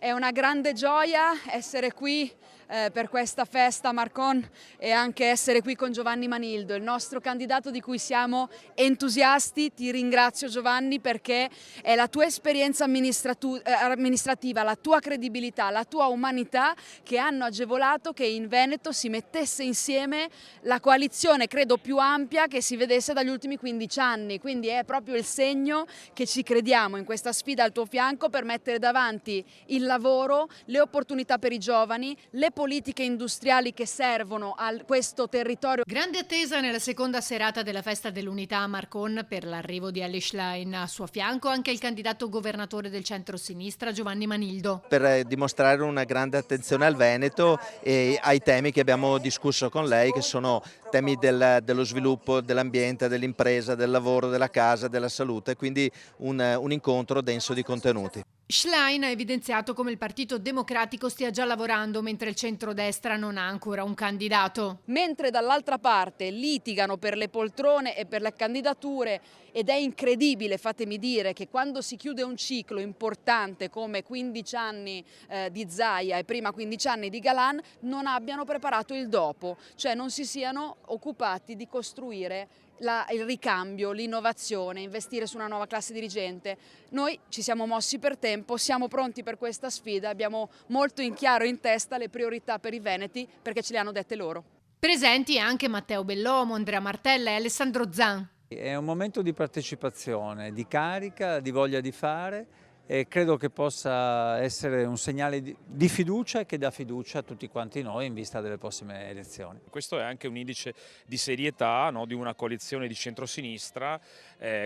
È una grande gioia essere qui per questa festa Marcon e anche essere qui con Giovanni Manildo, il nostro candidato di cui siamo entusiasti. Ti ringrazio Giovanni perché è la tua esperienza amministrativa, la tua credibilità, la tua umanità che hanno agevolato che in Veneto si mettesse insieme la coalizione, credo più ampia che si vedesse dagli ultimi 15 anni, quindi è proprio il segno che ci crediamo in questa sfida al tuo fianco per mettere davanti il lavoro, le opportunità per i giovani, le politiche industriali che servono a questo territorio. Grande attesa nella seconda serata della Festa dell'Unità a Marcon per l'arrivo di Elly Schlein. A suo fianco anche il candidato governatore del centro-sinistra Giovanni Manildo. Per dimostrare una grande attenzione al Veneto e ai temi che abbiamo discusso con lei, che sono temi dello sviluppo, dell'ambiente, dell'impresa, del lavoro, della casa, della salute, quindi un incontro denso di contenuti. Schlein ha evidenziato come il Partito Democratico stia già lavorando mentre il centrodestra non ha ancora un candidato. Mentre dall'altra parte litigano per le poltrone e per le candidature ed è incredibile, fatemi dire, che quando si chiude un ciclo importante come 15 anni di Zaia e prima 15 anni di Galan non abbiano preparato il dopo, cioè non si siano occupati di costruire il ricambio, l'innovazione, investire su una nuova classe dirigente. Noi ci siamo mossi per tempo, siamo pronti per questa sfida, abbiamo molto in chiaro in testa le priorità per i veneti perché ce le hanno dette loro. Presenti anche Matteo Bellomo, Andrea Martella e Alessandro Zan. È un momento di partecipazione, di carica, di voglia di fare e credo che possa essere un segnale di fiducia che dà fiducia a tutti quanti noi in vista delle prossime elezioni. Questo è anche un indice di serietà, no, di una coalizione di centrosinistra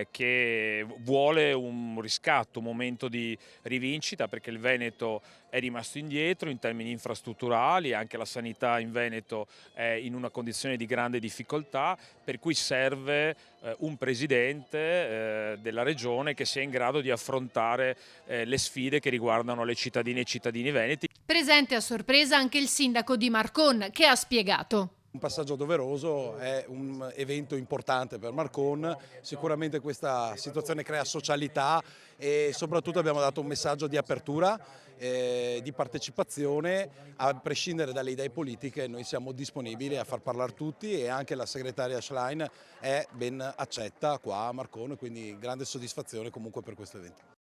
che vuole un riscatto, un momento di rivincita perché il Veneto è rimasto indietro in termini infrastrutturali, anche la sanità in Veneto è in una condizione di grande difficoltà, per cui serve un presidente della regione che sia in grado di affrontare le sfide che riguardano le cittadine e i cittadini veneti. Presente a sorpresa anche il sindaco di Marcon che ha spiegato. Un passaggio doveroso, è un evento importante per Marcon, sicuramente questa situazione crea socialità e soprattutto abbiamo dato un messaggio di apertura, di partecipazione, a prescindere dalle idee politiche noi siamo disponibili a far parlare tutti e anche la segretaria Schlein è ben accetta qua a Marcon, quindi grande soddisfazione comunque per questo evento.